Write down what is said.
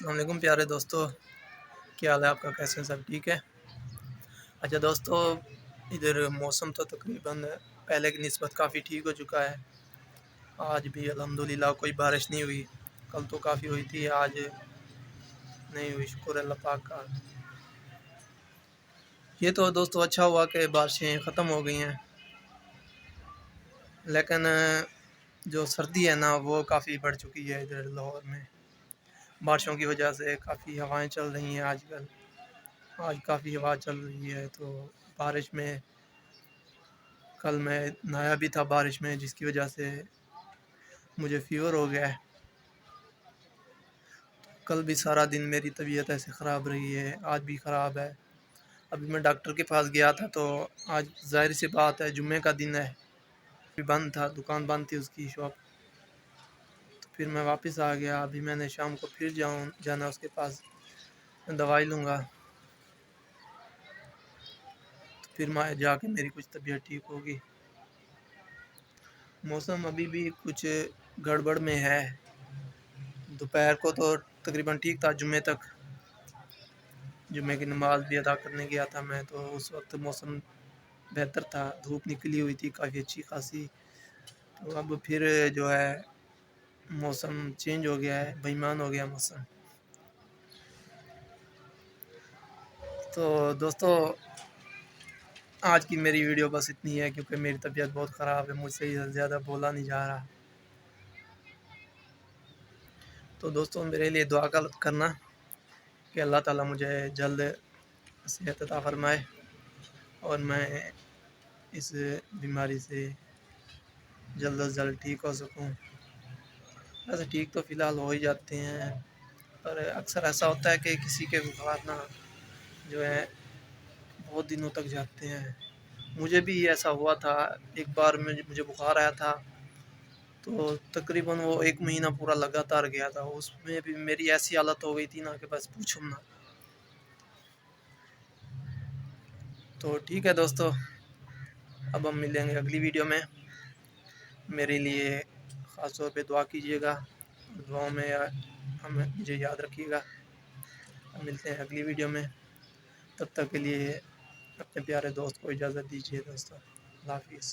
السلام علیکم پیارے دوستو، کیا حال ہے آپ کا؟ کیسے ہیں؟ سب ٹھیک ہے؟ اچھا دوستو، ادھر موسم تو تقریباً پہلے کی نسبت کافی ٹھیک ہو چکا ہے۔ آج بھی الحمدللہ کوئی بارش نہیں ہوئی، کل تو کافی ہوئی تھی، آج نہیں ہوئی، شکر اللہ پاک کا۔ یہ تو دوستو اچھا ہوا کہ بارشیں ختم ہو گئی ہیں، لیکن جو سردی ہے نا وہ کافی بڑھ چکی ہے ادھر لاہور میں۔ بارشوں کی وجہ سے کافی ہوائیں چل رہی ہیں آج کافی ہوا چل رہی ہے، تو بارش میں کل میں نہایا بھی تھا بارش میں، جس کی وجہ سے مجھے فیور ہو گیا ہے۔ کل بھی سارا دن میری طبیعت ایسے خراب رہی ہے، آج بھی خراب ہے۔ ابھی میں ڈاکٹر کے پاس گیا تھا، تو آج ظاہر سی بات ہے جمعے کا دن ہے، بند تھا، دکان بند تھی اس کی شاپ، تو پھر میں واپس آ گیا۔ ابھی میں نے شام کو پھر جانا اس کے پاس، دوائی لوں گا، تو پھر میں جا کے میری کچھ طبیعت ٹھیک ہوگی۔ موسم ابھی بھی کچھ گڑبڑ میں ہے، دوپہر کو تو تقریباً ٹھیک تھا، جمعے کی نماز بھی ادا کرنے گیا تھا میں، تو اس وقت موسم بہتر تھا، دھوپ نکلی ہوئی تھی کافی اچھی خاصی۔ تو اب پھر جو ہے موسم چینج ہو گیا ہے، بے ایمان ہو گیا موسم۔ تو دوستو آج کی میری ویڈیو بس اتنی ہے، کیونکہ میری طبیعت بہت خراب ہے، مجھ سے زیادہ بولا نہیں جا رہا۔ تو دوستو میرے لیے دعا کرنا کہ اللہ تعالیٰ مجھے جلد صحت عطا فرمائے اور میں اس بیماری سے جلد از جلد ٹھیک ہو سکوں۔ ویسے ٹھیک تو فی الحال ہو ہی جاتے ہیں، پر اکثر ایسا ہوتا ہے کہ کسی کے بخار نہ جو ہے بہت دنوں تک جاتے ہیں۔ مجھے بھی ایسا ہوا تھا، ایک بار مجھے بخار آیا تھا، تو تقریباً وہ 1 مہینہ پورا لگاتار گیا تھا، اس میں بھی میری ایسی حالت ہو گئی تھی نا کہ بس پوچھو نا۔ تو ٹھیک ہے دوستو، اب ہم ملیں گے اگلی ویڈیو میں۔ میرے لیے خاص طور پہ دعا کیجیے گا، دعاؤں میں مجھے یاد رکھیے گا۔ ملتے ہیں اگلی ویڈیو میں، تب تک کے لیے اپنے پیارے دوست کو اجازت دیجیے دوستو، اللہ حافظ۔